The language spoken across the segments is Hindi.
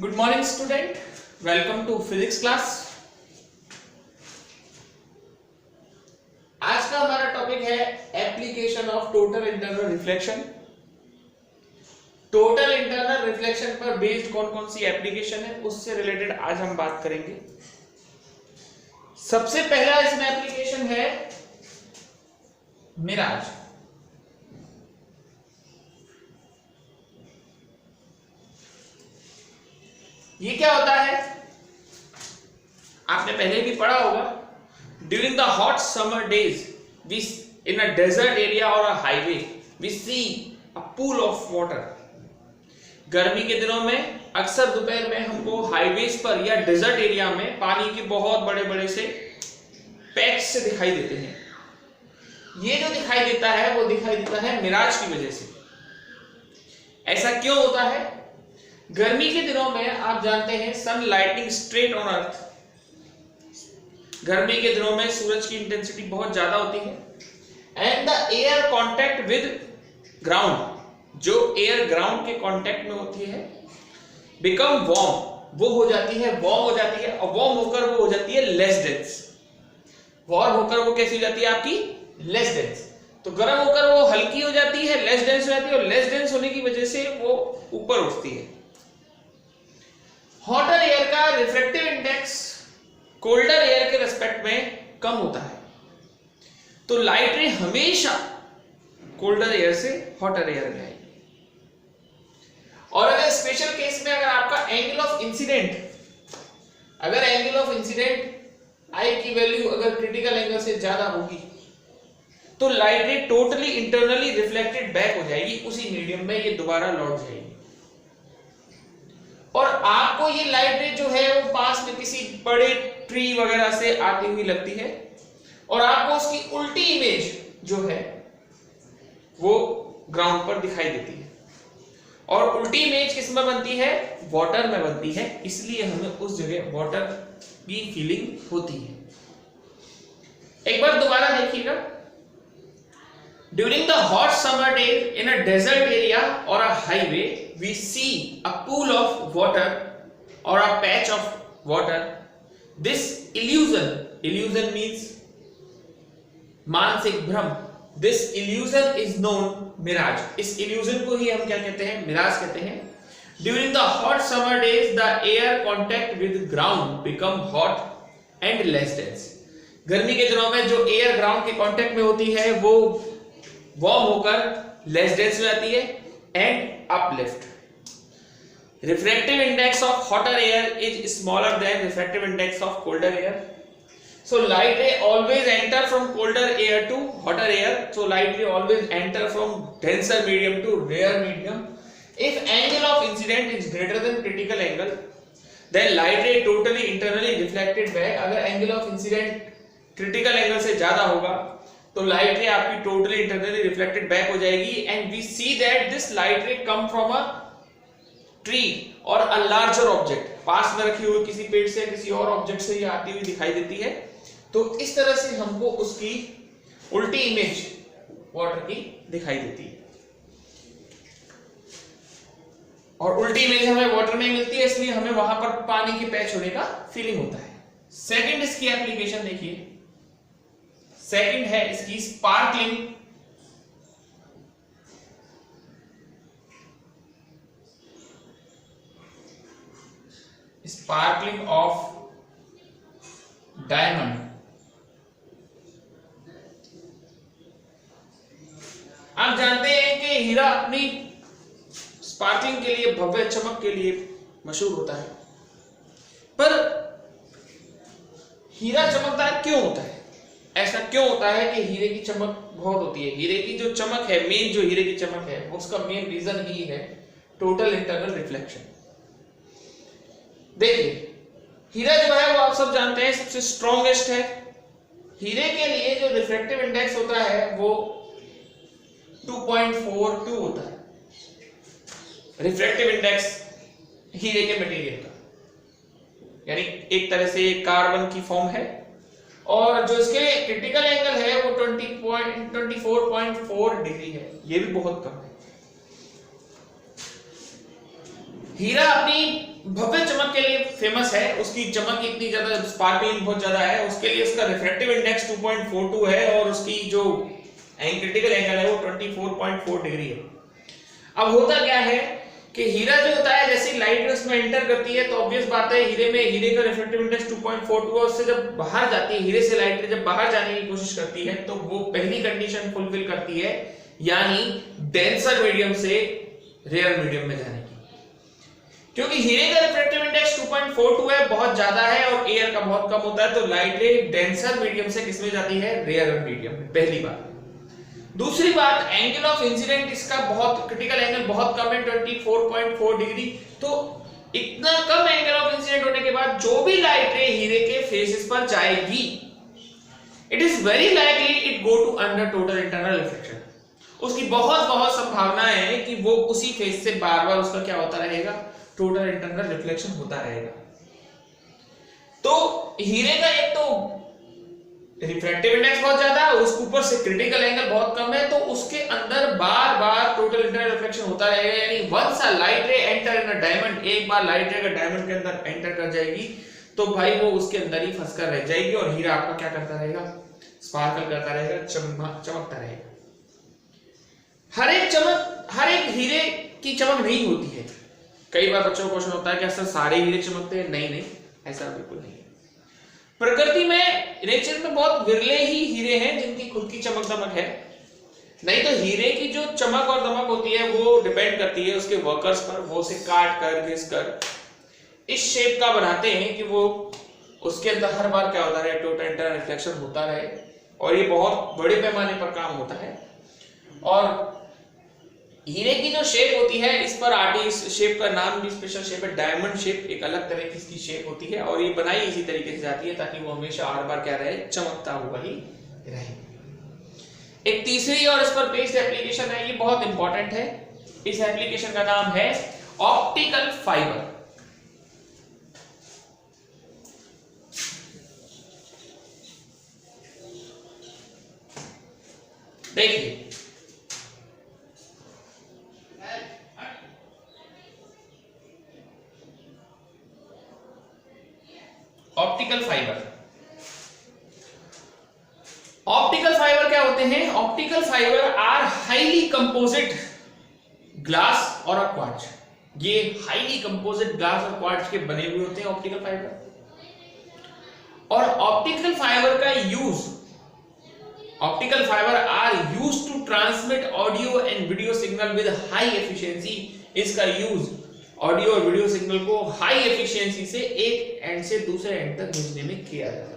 Good morning student, welcome to physics class. आज का हमारा टॉपिक है application of total internal reflection. Total internal reflection पर बेस्ड कौन कौन सी एप्लीकेशन है उससे रिलेटेड आज हम बात करेंगे। सबसे पहला इसमें एप्लीकेशन है मिराज। ये क्या होता है आपने पहले भी पढ़ा होगा। During the hot summer days we in a desert area or a highway we see a pool of water. गर्मी के दिनों में अक्सर दोपहर में हमको हाईवेज पर या डेजर्ट एरिया में पानी के बहुत बड़े बड़े से पैच से दिखाई देते हैं। ये जो दिखाई देता है वो दिखाई देता है मिराज की वजह से। ऐसा क्यों होता है? गर्मी के दिनों में आप जानते हैं सन लाइटिंग स्ट्रेट ऑन अर्थ। गर्मी के दिनों में सूरज की इंटेंसिटी बहुत ज्यादा होती है and the air contact with ground, जो एयर ग्राउंड के कांटेक्ट में होती है, बिकम वार्म, वो हो जाती है वार्म हो जाती है और वार्म होकर वो हो जाती है लेस डेंस। वार्म होकर वो कैसी हो जाती है आपकी? Less dense. तो गर्म होकर वो हल्की हो जाती है, लेस डेंस हो जाती है और लेस डेंस होने की वजह से वो ऊपर उठती है। हॉटर एयर का रिफ्रैक्टिव इंडेक्स कोल्डर एयर के रेस्पेक्ट में कम होता है, तो लाइट रे हमेशा कोल्डर एयर से हॉटर एयर में आएगी। और अगर स्पेशल केस में अगर आपका एंगल ऑफ इंसिडेंट आई की वैल्यू अगर क्रिटिकल एंगल से ज्यादा होगी तो लाइट रे टोटली इंटरनली रिफ्लेक्टेड बैक हो जाएगी, उसी मीडियम में ये दोबारा लौट जाएगी और आपको ये लाइट रे जो है वो पास में किसी बड़े ट्री वगैरह से आती हुई लगती है और आपको उसकी उल्टी इमेज जो है वो ग्राउंड पर दिखाई देती है। और उल्टी इमेज किस में बनती है? वाटर में बनती है, इसलिए हमें उस जगह वाटर की फीलिंग होती है। एक बार दोबारा देखिएगा। During the hot summer day in a desert area or a highway we see a pool of water or a patch of water. This illusion means मानसिक भ्रम। This illusion is known mirage. इस illusion को ही हम क्या कहते हैं? मिराज कहते हैं। During the hot summer days, the air contact with ground become hot and less dense. गर्मी के दिनों में जो एयर ग्राउंड के कांटेक्ट में होती है वो वार्म होकर लेस डेंस हो जाती है and uplift. Refractive index of hotter air is smaller than refractive index of colder air. So light ray always enter from colder air to hotter air. So light ray always enter from denser medium to rare medium. If angle of incident is greater than critical angle, then light ray totally internally reflected back. अगर angle of incident critical angle से ज्यादा होगा तो light ray आपकी totally internally reflected back हो जाएगी and we see that this light ray come from a tree और अ लार्जर ऑब्जेक्ट, पास में रखी हुई किसी पेड़ से किसी और ऑब्जेक्ट से ये आती हुई दिखाई देती है। तो इस तरह से हमको उसकी उल्टी इमेज वाटर की दिखाई देती है और उल्टी इमेज हमें वाटर में मिलती है, इसलिए हमें वहां पर पानी के पैच होने का फीलिंग होता है। सेकंड इसकी एप्लीकेशन देखिए, सेकंड है इसकी स्पार्कलिंग। Sparkling of diamond. आप जानते हैं कि हीरा अपनी स्पार्कलिंग के लिए, भव्य चमक के लिए मशहूर होता है, पर हीरा चमकदार क्यों होता है? ऐसा क्यों होता है कि हीरे की चमक बहुत होती है? हीरे की जो चमक है, मेन जो हीरे की चमक है, उसका मेन रीजन ही है टोटल इंटरनल रिफ्लेक्शन। देखिए, हीरा जो है वो आप सब जानते हैं सबसे स्ट्रॉन्गेस्ट है। हीरे के लिए जो रिफ्रैक्टिव इंडेक्स होता है वो 2.42 होता है। रिफ्रैक्टिव इंडेक्स हीरे के मटेरियल का, यानी एक तरह से कार्बन की फॉर्म है और जो इसके क्रिटिकल एंगल है वो 24.4 डिग्री है, ये भी बहुत कम है। हीरा अपनी भव्य चमक के लिए फेमस है, उसकी चमक इतनी ज्यादा, स्पार्कलिंग बहुत ज्यादा है, उसके लिए उसका रिफ्रैक्टिव इंडेक्स 2.42 है और उसकी जो क्रिटिकल एंगल है वो 24.4 डिग्री है। अब होता क्या है कि हीरा जो होता है, जैसे लाइट उसमें एंटर करती है तो ऑब्वियस बात है हीरे का रिफ्रैक्टिव इंडेक्स 2.42 है, उससे जब बाहर जाती है, हीरे से लाइट जब बाहर जाने की कोशिश करती है तो वो पहली कंडीशन फुलफिल करती है, यानी डेंसर मीडियम से रेयर मीडियम में जाने की। क्योंकि हीरे का रिफ्रैक्टिव इंडेक्स 2.42 है, बहुत ज्यादा है, और एयर का बहुत कम होता है, तो लाइट रे डेंसर मीडियम से किसमें जाती है, रेयर मीडियम में, पहली बात। दूसरी बात, एंगल ऑफ इंसिडेंट इसका बहुत, क्रिटिकल एंगल बहुत कम है, 24.4 डिग्री। तो इतना कम एंगल ऑफ इंसिडेंट होने के बाद जो भी लाइट रे हीरे के फेसेस पर जाएगी, it is very likely it go to under total internal reflection. उसकी बहुत संभावना है कि वो उसी फेस से बार बार उसका क्या होता रहेगा, टोटल इंटरनल रिफ्लेक्शन होता रहेगा। तो हीरे का एक तो रिफ्रैक्टिव इंडेक्स बहुत ज्यादा है, उसके ऊपर से क्रिटिकल एंगल बहुत कम है, तो उसके अंदर बार बार टोटल इंटरनल रिफ्लेक्शन होता रहेगा। यानी once a light ray enter in a diamond, एक बार लाइट रे अगर डायमंड के अंदर एंटर कर जाएगी तो भाई वो उसके अंदर ही फंसकर रह जाएगी और हीरा आपका क्या करता रहेगा, स्पार्कल करता रहेगा, चमकता रहेगा। हर एक हीरे की चमक नहीं होती है। कई बार बच्चों को क्वेश्चन होता है कि सर सारे हीरे चमकते हैं? नहीं, ऐसा बिल्कुल नहीं है। प्रकृति में, नेचर में बहुत विरले ही हीरे हैं जिनकी खुद की चमक दमक है, नहीं तो हीरे की जो चमक और दमक होती है वो डिपेंड करती है उसके वर्कर्स पर। वो उसे काट कर, घिस कर इस शेप का बनाते हैं कि वो उसके अंदर हर बार क्या होता रहे, टोटल इंटरनल रिफ्लेक्शन होता रहे, और ये बहुत बड़े पैमाने पर काम होता है। और हीरे की जो शेप होती है, इस पर आर्टिस्ट शेप का नाम भी स्पेशल शेप है, डायमंड शेप, एक अलग तरह की इसकी शेप होती है, और ये बनाई इसी तरीके से जाती है ताकि वो हमेशा हर बार क्या रहे, चमकता हुआ ही रहे। एक तीसरी और इस पर बेस्ड एप्लीकेशन है, ये बहुत इंपॉर्टेंट है। इस एप्लीकेशन का नाम है ऑप्टिकल फाइबर। देखिए, ऑप्टिकल फाइबर क्या होते हैं? Optical fibre are highly composite glass और क्वार्ट्ज। ये हाईली कंपोजिट ग्लास और क्वार्ट्ज के बने हुए होते हैं ऑप्टिकल फाइबर। और optical fibre are used to transmit audio and video signal with high efficiency. इसका यूज ऑडियो और वीडियो सिग्नल को हाई एफिशिएंसी से एक एंड से दूसरे एंड तक भेजने में किया जाता है।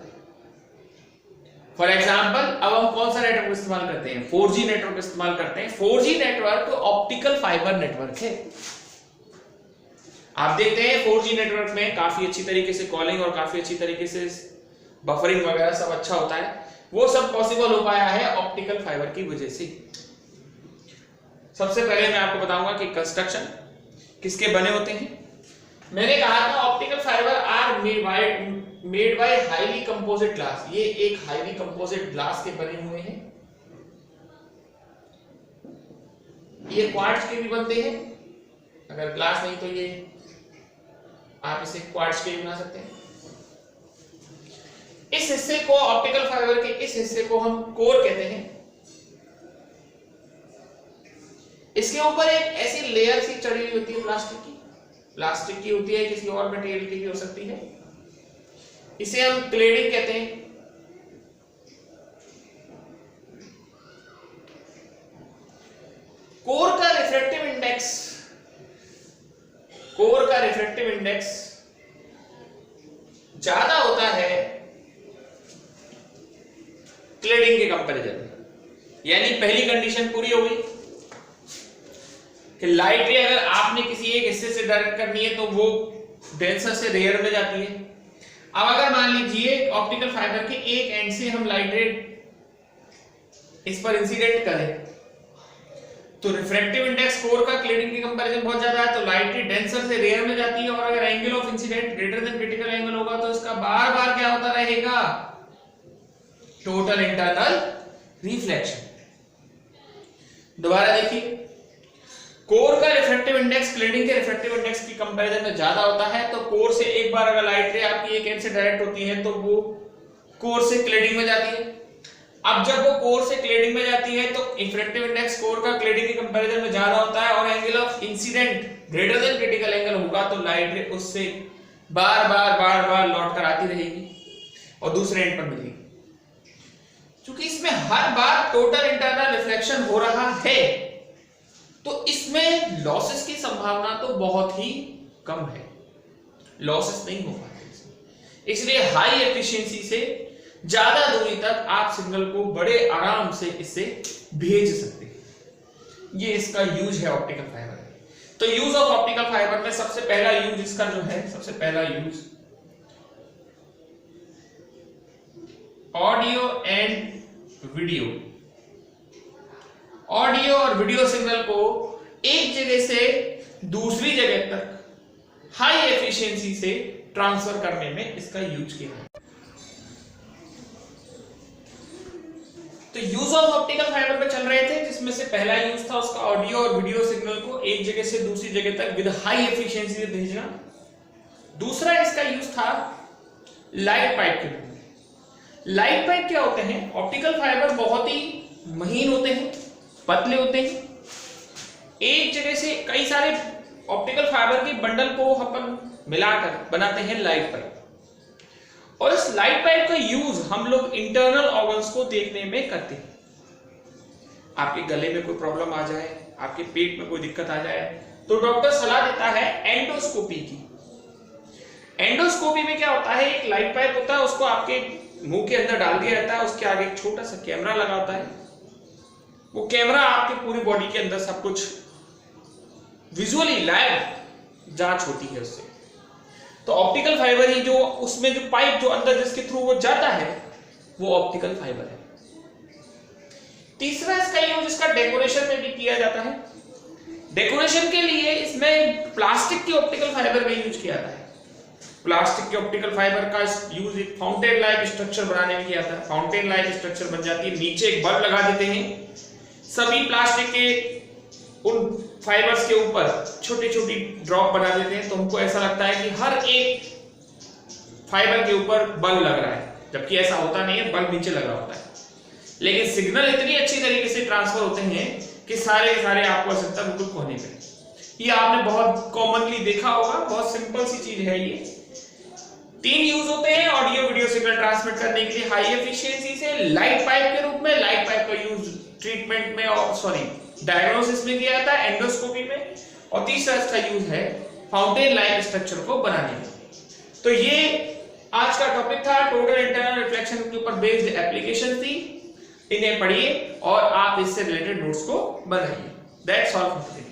फॉर एग्जांपल, अब हम कौन सा नेटवर्क इस्तेमाल करते हैं? 4G नेटवर्क इस्तेमाल करते हैं। 4G नेटवर्क तो ऑप्टिकल फाइबर नेटवर्क है। आप देखते हैं 4G नेटवर्क में काफी अच्छी तरीके से कॉलिंग और काफी अच्छी तरीके से बफरिंग वगैरह सब अच्छा होता है। वो सब पॉसिबल हो पाया है ऑप्टिकल फाइबर की वजह से। सबसे पहले मैं आपको बताऊंगा कि कंस्ट्रक्शन किसके बने होते हैं। मैंने कहा था optical fibre are made by highly composite glass. ये एक हाईली कंपोजिट ग्लास के बने हुए हैं। ये क्वार्ट्ज के भी बनते हैं, अगर ग्लास नहीं तो ये आप इसे क्वार्ट्ज के भी बना सकते हैं। इस हिस्से को, ऑप्टिकल फाइबर के इस हिस्से को हम कोर कहते हैं। इसके ऊपर एक ऐसी लेयर सी चढ़ी हुई होती है प्लास्टिक की होती है, किसी और मटेरियल की भी हो सकती है। इसे हम क्लेडिंग कहते हैं। कोर का रिफ्रैक्टिव इंडेक्स ज्यादा होता है क्लेडिंग के कंपैरिजन में। यानी पहली कंडीशन पूरी हो गई कि लाइट रे अगर आपने किसी एक हिस्से से डायरेक्ट करनी है तो वो डेंसर से रेयर में जाती है। अब अगर मान लीजिए ऑप्टिकल फाइबर के एक एंड से हम लाइट रे इस पर इंसिडेंट करें तो रिफ्रैक्टिव इंडेक्स कोर का क्लेडिंग के कंपैरिजन बहुत ज्यादा है, तो लाइट रे डेंसर से रेयर में जाती है। और अगर angle of incident greater than critical angle होगा तो इसका बार बार क्या होता रहेगा, टोटल इंटरनल रिफ्लेक्शन। दोबारा देखिए, कोर का रिफ्रैक्टिव रिफ्रैक्टिव इंडेक्स क्लेडिंग के रिफ्रैक्टिव इंडेक्स की कंपैरिजन में ज्यादा होता है। तो कोर से एक बार अगर लाइट रे आपकी एक एंड से डायरेक्ट होती है तो वो कोर से क्लेडिंग में जाती है। अब जब वो कोर से क्लेडिंग में जाती है तो रिफ्रैक्टिव इंडेक्स कोर का क्लेडिंग के कंपैरिजन में ज्यादा होता है और angle of incident greater than critical angle होगा तो लाइट रे उससे बार बार लौट कर आती रहेगी और दूसरे एंड पर मिलेगी। क्योंकि इसमें हर बार टोटल इंटरनल रिफ्लेक्शन हो रहा है तो इसमें लॉसेस की संभावना तो बहुत ही कम है, लॉसेस नहीं हो पाते इसमें। इसलिए हाई एफिशिएंसी से ज्यादा दूरी तक आप सिग्नल को बड़े आराम से इससे भेज सकते हैं। ये इसका यूज है ऑप्टिकल फाइबर में। तो यूज ऑफ ऑप्टिकल फाइबर में सबसे पहला यूज इसका जो है, सबसे पहला use audio and video. Audio और वीडियो सिग्नल को एक जगह से दूसरी जगह तक हाई एफिशिएंसी से ट्रांसफर करने में इसका यूज किया है। तो यूज ऑफ ऑप्टिकल फाइबर पे चल रहे थे, जिसमें से पहला यूज था उसका ऑडियो और वीडियो सिग्नल को एक जगह से दूसरी जगह तक विद हाई एफिशिएंसी से भेजना। दूसरा इसका यूज था लाइट पाइप के रूप में। लाइट पाइप क्या होते हैं? ऑप्टिकल फाइबर बहुत ही महीन होते हैं, पतले होते हैं। एक जगह से कई सारे ऑप्टिकल फाइबर के बंडल को अपन मिलाकर बनाते हैं लाइट पाइप। और इस लाइट पाइप का यूज हम लोग इंटरनल ऑर्गन्स को देखने में करते हैं। आपके गले में कोई प्रॉब्लम आ जाए, आपके पेट में कोई दिक्कत आ जाए तो डॉक्टर सलाह देता है एंडोस्कोपी की। एंडोस्कोपी में क्या होता है, एक लाइट पाइप होता है, उसको आपके मुंह के अंदर डाल दिया जाता है, उसके आगे एक छोटा सा कैमरा लगा होता है। वो कैमरा आपके पूरी बॉडी के अंदर सब कुछ विजुअली लाइव जांच होती है उससे। तो ऑप्टिकल फाइबर ही जो उसमें जो पाइप जो अंदर जिसके थ्रू वो जाता है वो ऑप्टिकल फाइबर है। तीसरा इसका यूज इसका डेकोरेशन में भी किया जाता है। डेकोरेशन के लिए इसमें प्लास्टिक की ऑप्टिकल फाइबर में यूज किया जाता है। प्लास्टिक के ऑप्टिकल फाइबर का यूज एक फाउंटेन लाइक स्ट्रक्चर बनाने में किया जाता है। फाउंटेन लाइक स्ट्रक्चर बन जाती है, नीचे एक बल्ब लगा देते हैं, सभी प्लास्टिक के उन फाइबर्स के ऊपर छोटी छोटी ड्रॉप बना देते हैं तो हमको ऐसा लगता है कि हर एक फाइबर के ऊपर बल्ब लग रहा है, जबकि ऐसा होता नहीं है, बल्ब नीचे लगा होता है। लेकिन सिग्नल इतनी अच्छी तरीके से ट्रांसफर होते हैं कि सारे आपको ऐसा लगता है बिल्कुल कोने पे। ये आपने बहुत कॉमनली देखा होगा, बहुत सिंपल सी चीज है ये। 3 यूज होते हैं ऑडियो वीडियो सिग्नल ट्रांसमिट करने के लिए हाई एफिशिएंसी से। लाइट पाइप के रूप में, लाइट पाइप का यूज ट्रीटमेंट में और डायग्नोसिस में किया जाता है, एंडोस्कोपी में। और तीसरा इसका यूज है फाउंटेन लाइक स्ट्रक्चर को बनाने में। तो ये आज का टॉपिक था, टोटल इंटरनल रिफ्लेक्शन के ऊपर बेस्ड एप्लीकेशन थी। इन्हें पढ़िए और आप इससे रिलेटेड नोट्स को बनाइए। That's all for today.